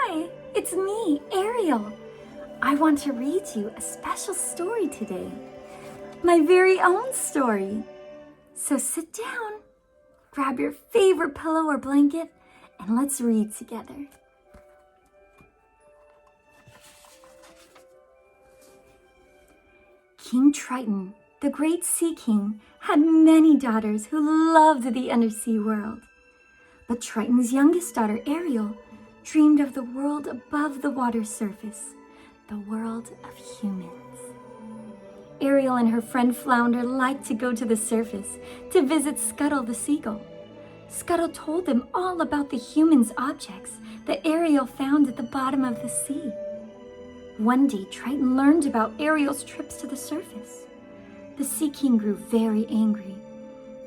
Hi, it's me, Ariel. I want to read you a special story today. My very own story. So sit down, grab your favorite pillow or blanket, and let's read together. King Triton, the great sea king, had many daughters who loved the undersea world. But Triton's youngest daughter, Ariel, dreamed of the world above the water surface, the world of humans. Ariel and her friend Flounder liked to go to the surface to visit Scuttle the seagull. Scuttle told them all about the humans' objects that Ariel found at the bottom of the sea. One day, Triton learned about Ariel's trips to the surface. The Sea King grew very angry.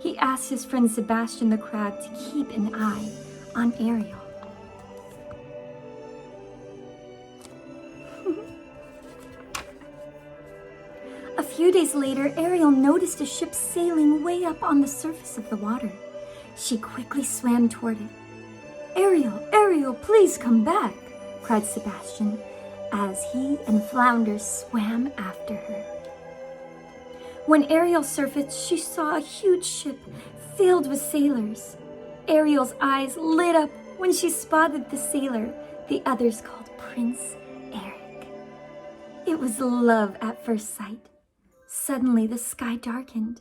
He asked his friend Sebastian the crab to keep an eye on Ariel. A few days later, Ariel noticed a ship sailing way up on the surface of the water. She quickly swam toward it. "Ariel, Ariel, please come back," cried Sebastian, as he and Flounder swam after her. When Ariel surfaced, she saw a huge ship filled with sailors. Ariel's eyes lit up when she spotted the sailor the others called Prince Eric. It was love at first sight. Suddenly, the sky darkened.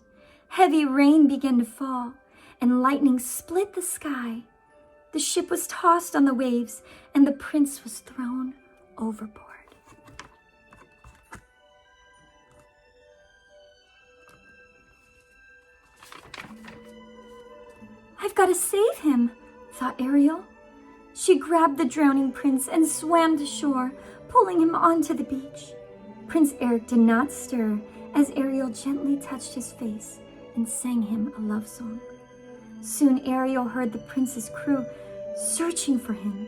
Heavy rain began to fall, and lightning split the sky. The ship was tossed on the waves, and the prince was thrown overboard. "I've got to save him," thought Ariel. She grabbed the drowning prince and swam to shore, pulling him onto the beach. Prince Eric did not stir as Ariel gently touched his face and sang him a love song. Soon Ariel heard the prince's crew searching for him.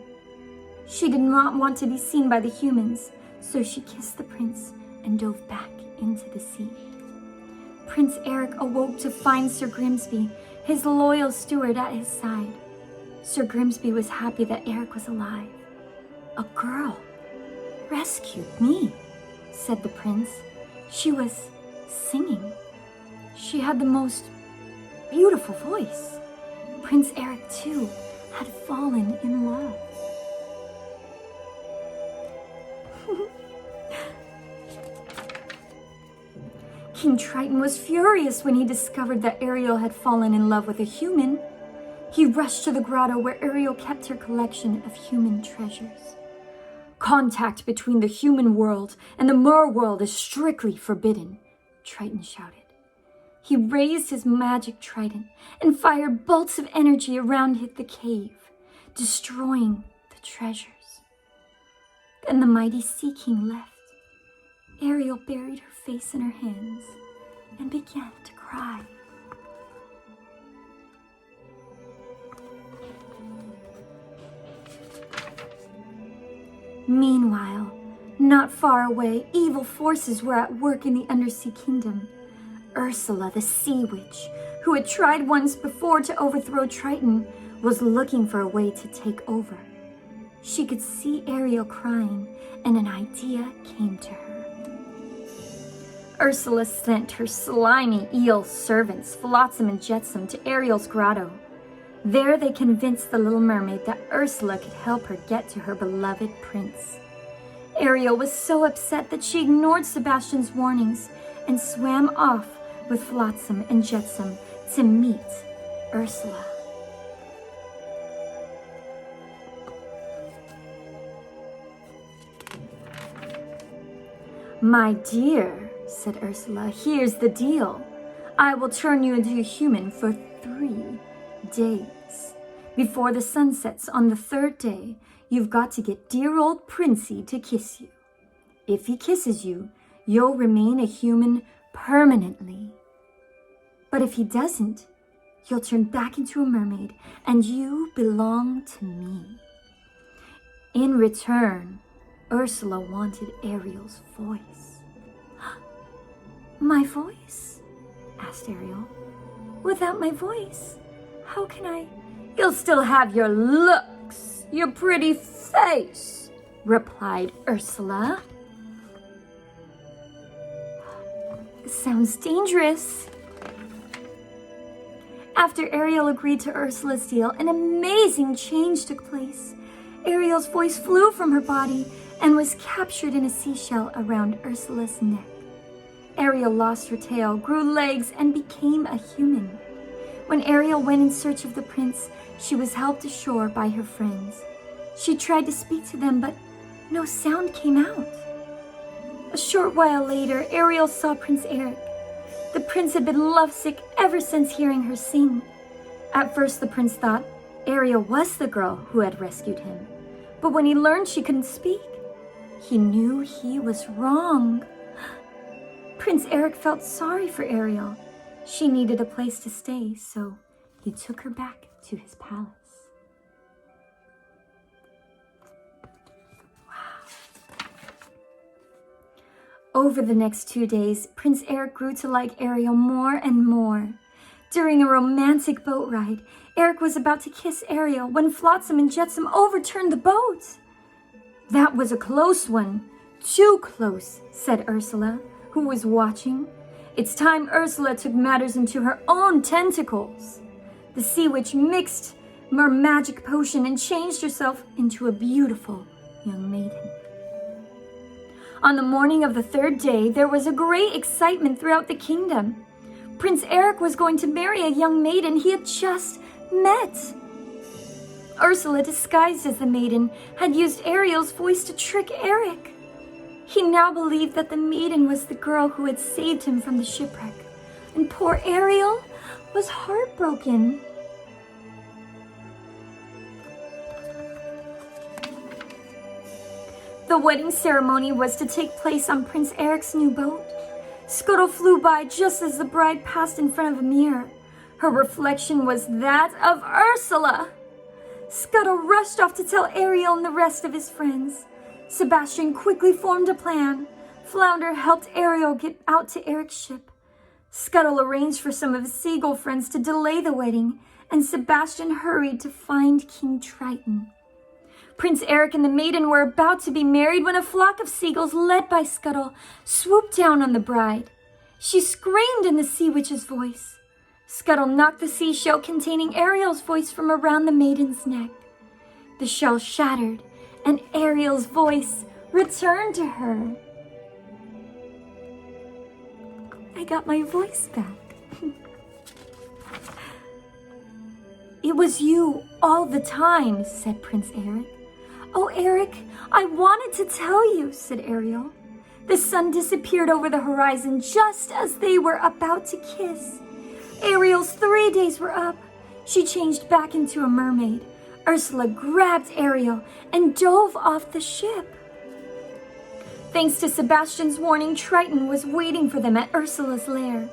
She did not want to be seen by the humans, so she kissed the prince and dove back into the sea. Prince Eric awoke to find Sir Grimsby, his loyal steward, at his side. Sir Grimsby was happy that Eric was alive. "A girl rescued me," said the prince. She was singing. She had the most beautiful voice. Prince Eric, too, had fallen in love. King Triton was furious when he discovered that Ariel had fallen in love with a human. He rushed to the grotto where Ariel kept her collection of human treasures. "Contact between the human world and the mer world is strictly forbidden," Triton shouted. He raised his magic trident and fired bolts of energy around the cave, destroying the treasures. Then the mighty Sea King left. Ariel buried her face in her hands and began to cry. Meanwhile, not far away, evil forces were at work in the undersea kingdom. Ursula, the sea witch, who had tried once before to overthrow Triton, was looking for a way to take over. She could see Ariel crying, and an idea came to her. Ursula sent her slimy eel servants, Flotsam and Jetsam, to Ariel's grotto. There they convinced the little mermaid that Ursula could help her get to her beloved prince. Ariel was so upset that she ignored Sebastian's warnings and swam off with Flotsam and Jetsam to meet Ursula. "My dear," said Ursula, "here's the deal. I will turn you into a human for 3 days. Before the sun sets on the 3rd day, you've got to get dear old Princey to kiss you. If he kisses you, you'll remain a human permanently. But if he doesn't, you'll turn back into a mermaid, and you belong to me." In return, Ursula wanted Ariel's voice. "My voice?" asked Ariel. "Without my voice, how can I?" "You'll still have your looks, your pretty face," replied Ursula. Sounds dangerous. After Ariel agreed to Ursula's deal, an amazing change took place. Ariel's voice flew from her body and was captured in a seashell around Ursula's neck. Ariel lost her tail, grew legs, and became a human. When Ariel went in search of the prince, she was helped ashore by her friends. She tried to speak to them, but no sound came out. A short while later, Ariel saw Prince Eric. The prince had been lovesick ever since hearing her sing. At first, the prince thought Ariel was the girl who had rescued him. But when he learned she couldn't speak, he knew he was wrong. Prince Eric felt sorry for Ariel. She needed a place to stay, so he took her back to his palace. Over the next 2 days, Prince Eric grew to like Ariel more and more. During a romantic boat ride, Eric was about to kiss Ariel when Flotsam and Jetsam overturned the boat. That was a close one. Too close, said Ursula, who was watching. It's time Ursula took matters into her own tentacles. The sea witch mixed her magic potion and changed herself into a beautiful young maiden. On the morning of the 3rd day, there was a great excitement throughout the kingdom. Prince Eric was going to marry a young maiden he had just met. Ursula, disguised as the maiden, had used Ariel's voice to trick Eric. He now believed that the maiden was the girl who had saved him from the shipwreck, and poor Ariel was heartbroken. The wedding ceremony was to take place on Prince Eric's new boat. Scuttle flew by just as the bride passed in front of a mirror. Her reflection was that of Ursula. Scuttle rushed off to tell Ariel and the rest of his friends. Sebastian quickly formed a plan. Flounder helped Ariel get out to Eric's ship. Scuttle arranged for some of his seagull friends to delay the wedding, and Sebastian hurried to find King Triton. Prince Eric and the maiden were about to be married when a flock of seagulls led by Scuttle swooped down on the bride. She screamed in the sea witch's voice. Scuttle knocked the seashell containing Ariel's voice from around the maiden's neck. The shell shattered, and Ariel's voice returned to her. I got my voice back. It was you all the time, said Prince Eric. Oh, Eric, I wanted to tell you, said Ariel. The sun disappeared over the horizon just as they were about to kiss. Ariel's 3 days were up. She changed back into a mermaid. Ursula grabbed Ariel and dove off the ship. Thanks to Sebastian's warning, Triton was waiting for them at Ursula's lair.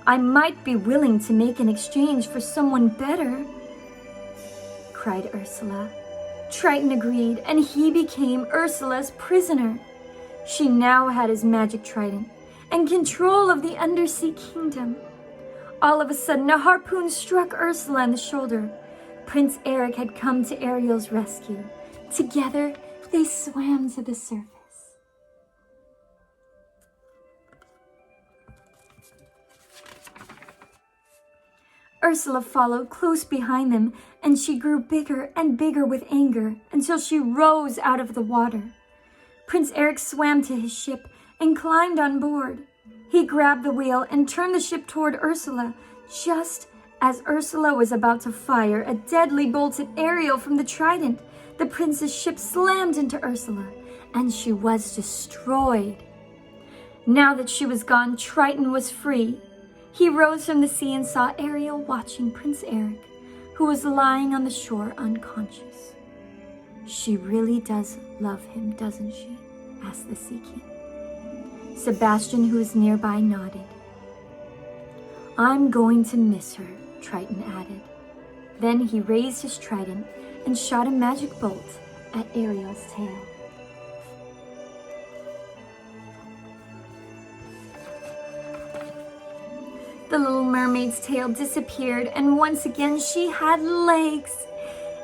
I might be willing to make an exchange for someone better, cried Ursula. Triton agreed, and he became Ursula's prisoner. She now had his magic trident and control of the undersea kingdom. All of a sudden, a harpoon struck Ursula in the shoulder. Prince Eric had come to Ariel's rescue. Together, they swam to the surface. Ursula followed close behind them, and she grew bigger and bigger with anger until she rose out of the water. Prince Eric swam to his ship and climbed on board. He grabbed the wheel and turned the ship toward Ursula. Just as Ursula was about to fire a deadly bolt at Ariel from the trident, the prince's ship slammed into Ursula, and she was destroyed. Now that she was gone, Triton was free. He rose from the sea and saw Ariel watching Prince Eric, who was lying on the shore unconscious. She really does love him, doesn't she? Asked the Sea King. Sebastian, who was nearby, nodded. I'm going to miss her, Triton added. Then he raised his trident and shot a magic bolt at Ariel's tail. The little mermaid's tail disappeared, and once again she had legs.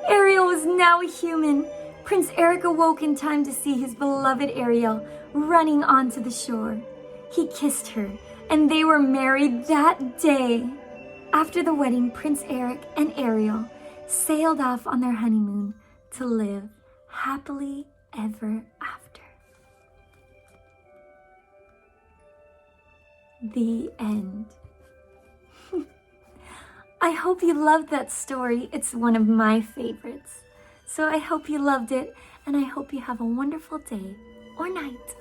Ariel was now a human. Prince Eric awoke in time to see his beloved Ariel running onto the shore. He kissed her, and they were married that day. After the wedding, Prince Eric and Ariel sailed off on their honeymoon to live happily ever after. The end. I hope you loved that story. It's one of my favorites. So I hope you loved it, and I hope you have a wonderful day or night.